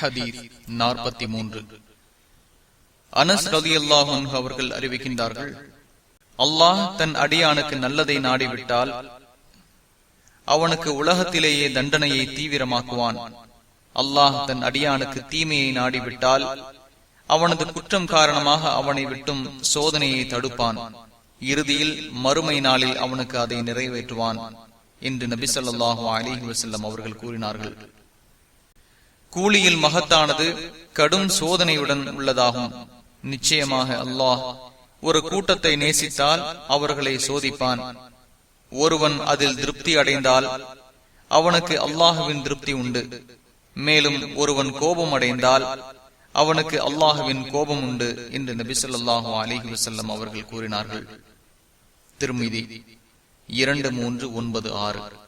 ஹதீஸ் 43. அனஸ் ரலியல்லாஹு அன்ஹு அவர்கள் அறிவிக்கின்றார்கள், அல்லாஹ் தன் அடியானுக்கு நல்லதை நாடிவிட்டால் அவனுக்கு உலகத்திலேயே தண்டனையை தீவிரமாக்குவான். அல்லாஹ் தன் அடியானுக்கு தீமையை நாடிவிட்டால் அவனது குற்றம் காரணமாக அவனை விட்டும் சோதனையை தடுப்பான். இறுதியில் மறுமை நாளில் அவனுக்கு அதை நிறைவேற்றுவான் என்று நபி ஸல்லல்லாஹு அலைஹி வஸல்லம் அவர்கள் கூறினார்கள். கூலியில் மகத்தானது கடும் சோதனையுடன் உள்ளதாகும். நிச்சயமாக அல்லாஹ் ஒரு கூட்டத்தை நேசித்தால் அவர்களை சோதிப்பான். ஒருவன் அதில் திருப்தி அடைந்தால் அவனுக்கு அல்லாஹுவின் திருப்தி உண்டு. மேலும் ஒருவன் கோபம் அடைந்தால் அவனுக்கு அல்லாஹுவின் கோபம் உண்டு என்று நபி ஸல்லல்லாஹு அலைஹி வஸல்லம் அவர்கள் கூறினார்கள். திர்மிதி 2396.